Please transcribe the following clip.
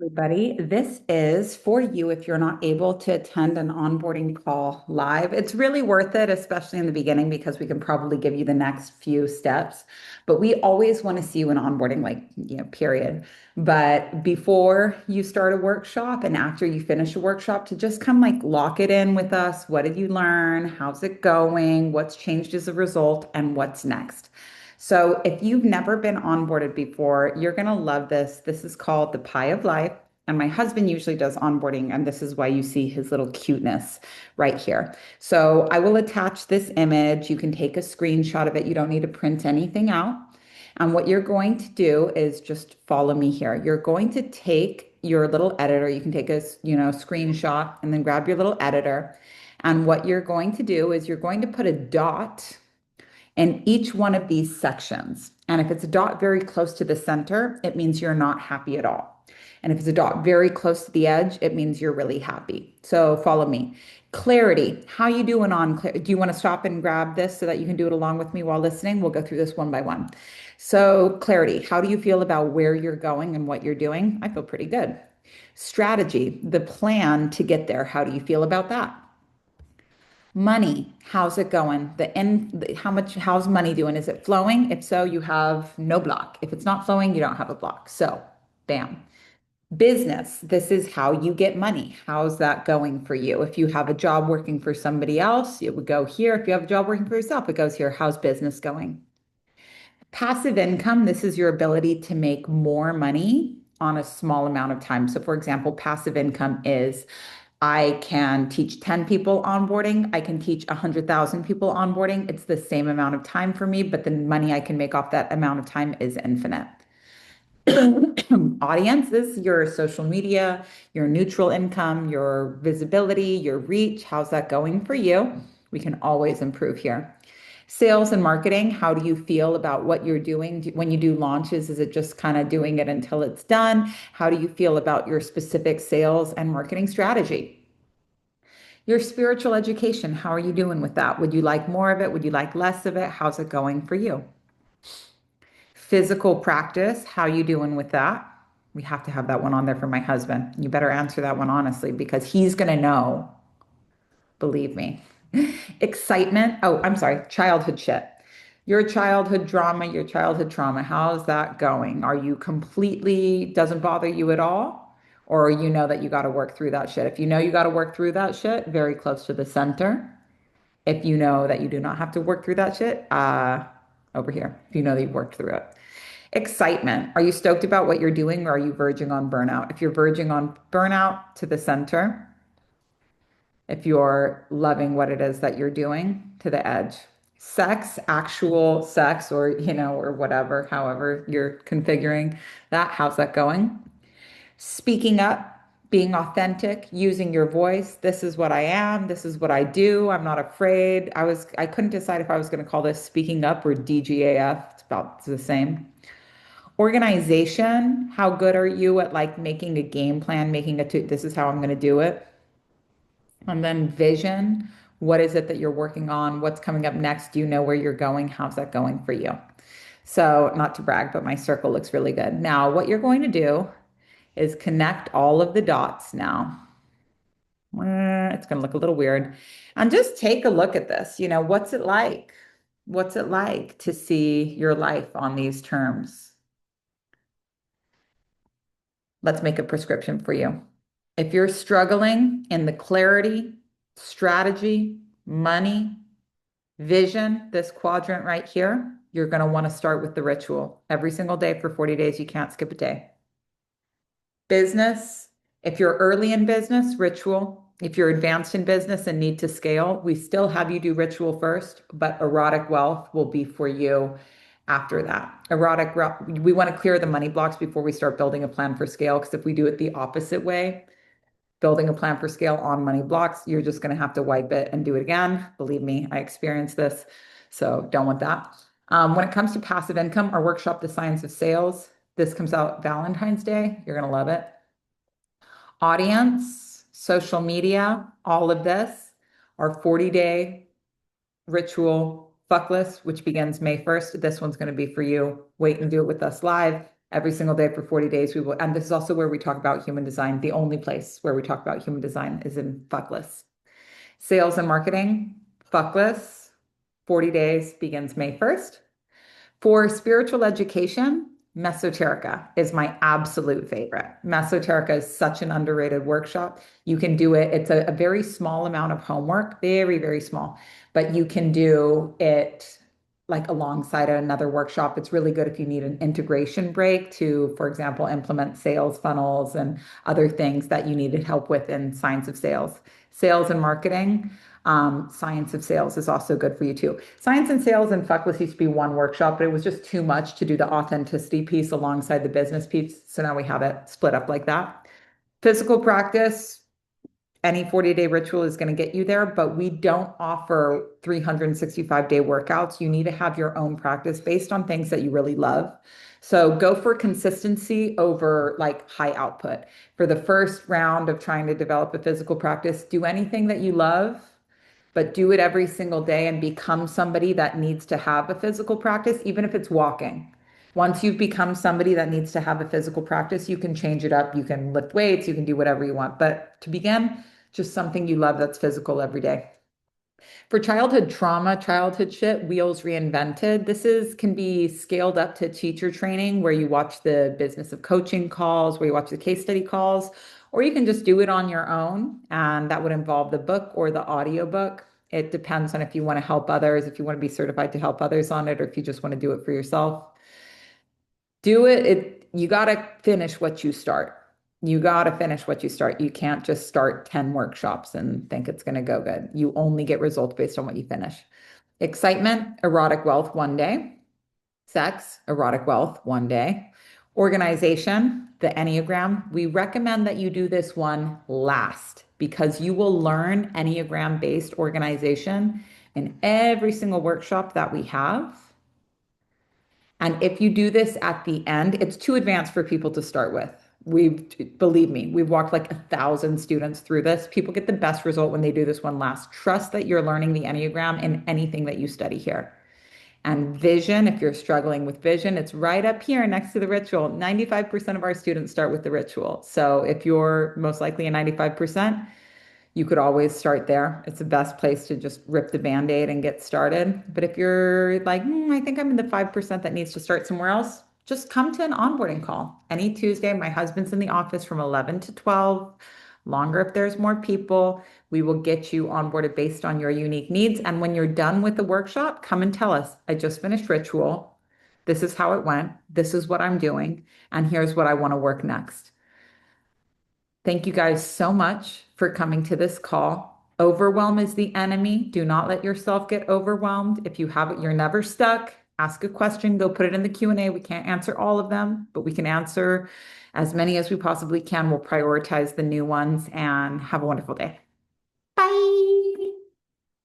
Everybody. This is for you if you're not able to attend an onboarding call live. It's really worth it, especially in the beginning, because we can probably give you the next few steps. But we always want to see you in onboarding, period. But before you start a workshop and after you finish a workshop, to just come lock it in with us. What did you learn? How's it going? What's changed as a result? And what's next? So if you've never been onboarded before, you're going to love this. This is called the Pie of Life. And my husband usually does onboarding, and this is why you see his little cuteness right here. So I will attach this image. You can take a screenshot of it. You don't need to print anything out. And what you're going to do is just follow me here. You're going to take your little editor. You can take a, screenshot and then grab your little editor. And what you're going to do is you're going to put a dot in each one of these sections. And if it's a dot very close to the center, it means you're not happy at all. And if it's a dot very close to the edge, it means you're really happy. So follow me. Clarity. How you doing on clarity? Do you want to stop and grab this so that you can do it along with me while listening? We'll go through this one by one. So clarity. How do you feel about where you're going and what you're doing? I feel pretty good. Strategy. The plan to get there. How do you feel about that? Money, how's it going? How's money doing? Is it flowing? If so, you have no block. If it's not flowing, you don't have a block. So, bam. Business, this is how you get money. How's that going for you? If you have a job working for somebody else, it would go here. If you have a job working for yourself, it goes here. How's business going? Passive income, this is your ability to make more money on a small amount of time. So, for example, passive income is I can teach 10 people onboarding. I can teach 100,000 people onboarding. It's the same amount of time for me, but the money I can make off that amount of time is infinite. Audience is your social media, your neutral income, your visibility, your reach. How's that going for you? We can always improve here. Sales and marketing, how do you feel about what you're doing when you do launches? Is it just kind of doing it until it's done? How do you feel about your specific sales and marketing strategy? Your spiritual education, how are you doing with that? Would you like more of it? Would you like less of it? How's it going for you? Physical practice, how you doing with that? We have to have that one on there for my husband. You better answer that one honestly because he's going to know. Believe me. Excitement. Oh, I'm sorry. Childhood shit. Your childhood drama, your childhood trauma. How's that going? Are you completely doesn't bother you at all? Or you know that you got to work through that shit? If you know you got to work through that shit, very close to the center. If you know that you do not have to work through that shit, over here. If you know that you've worked through it. Excitement. Are you stoked about what you're doing or are you verging on burnout? If you're verging on burnout, to the center. If you're loving what it is that you're doing, to the edge. Sex, actual sex, or, or whatever, however you're configuring that, how's that going? Speaking up, being authentic, using your voice. This is what I am. This is what I do. I'm not afraid. I couldn't decide if I was going to call this speaking up or DGAF. It's about the same. Organization, how good are you at making a game plan, this is how I'm going to do it. And then vision, what is it that you're working on? What's coming up next? Do you know where you're going? How's that going for you? So, not to brag, but my circle looks really good. Now, what you're going to do is connect all of the dots now. It's going to look a little weird. And just take a look at this. What's it like? What's it like to see your life on these terms? Let's make a prescription for you. If you're struggling in the clarity, strategy, money, vision, this quadrant right here, you're going to want to start with the ritual every single day for 40 days. You can't skip a day. Business, if you're early in business, ritual. If you're advanced in business and need to scale, we still have you do ritual first, but erotic wealth will be for you after that. We want to clear the money blocks before we start building a plan for scale, because if we do it the opposite way, building a plan for scale on money blocks, you're just going to have to wipe it and do it again. Believe me, I experienced this, so don't want that. When it comes to passive income, our workshop, The Science of Sales, this comes out Valentine's Day. You're going to love it. Audience, social media, all of this, our 40-day ritual fuck list, which begins May 1st. This one's going to be for you. Wait and do it with us live every single day for 40 days. We will, and this is also where we talk about human design. The only place where we talk about human design is in Fuckless. Sales and marketing, Fuckless, 40 days begins May 1st. For spiritual education, Mesoterica is my absolute favorite. Mesoterica is such an underrated workshop. You can do it. It's a very small amount of homework, very, very small, but you can do it like alongside another workshop. It's really good if you need an integration break to, for example, implement sales funnels and other things that you needed help with in science of sales. Sales and marketing, science of sales is also good for you too. Science and sales and Fuckless used to be one workshop, but it was just too much to do the authenticity piece alongside the business piece. So now we have it split up like that. Physical practice, any 40-day ritual is going to get you there, but we don't offer 365-day workouts. You need to have your own practice based on things that you really love. So go for consistency over like high output. For the first round of trying to develop a physical practice, do anything that you love, but do it every single day and become somebody that needs to have a physical practice, even if it's walking. Once you've become somebody that needs to have a physical practice, you can change it up. You can lift weights, you can do whatever you want. But to begin, just something you love that's physical every day. For childhood trauma, childhood shit, Wheels Reinvented. This is can be scaled up to teacher training where you watch the business of coaching calls, where you watch the case study calls, or you can just do it on your own. And that would involve the book or the audiobook. It depends on if you want to help others, if you want to be certified to help others on it, or if you just want to do it for yourself. Do it. You got to finish what you start. You got to finish what you start. You can't just start 10 workshops and think it's going to go good. You only get results based on what you finish. Excitement, erotic wealth, 1 day. Sex, erotic wealth, 1 day. Organization, the Enneagram. We recommend that you do this one last because you will learn Enneagram-based organization in every single workshop that we have. And if you do this at the end, it's too advanced for people to start with. Believe me, we've walked like 1,000 students through this. People get the best result when they do this one last. Trust that you're learning the Enneagram in anything that you study here. And vision, if you're struggling with vision, it's right up here next to the ritual. 95% of our students start with the ritual. So if you're most likely a 95%, you could always start there. It's the best place to just rip the Band-Aid and get started. But if you're like, I think I'm in the 5% that needs to start somewhere else, just come to an onboarding call. Any Tuesday, my husband's in the office from 11 to 12, longer if there's more people. We will get you onboarded based on your unique needs. And when you're done with the workshop, come and tell us, I just finished ritual. This is how it went. This is what I'm doing. And here's what I want to work next. Thank you guys so much for coming to this call. Overwhelm is the enemy. Do not let yourself get overwhelmed. If you have it, you're never stuck. Ask a question, go put it in the Q&A. We can't answer all of them, but we can answer as many as we possibly can. We'll prioritize the new ones and have a wonderful day.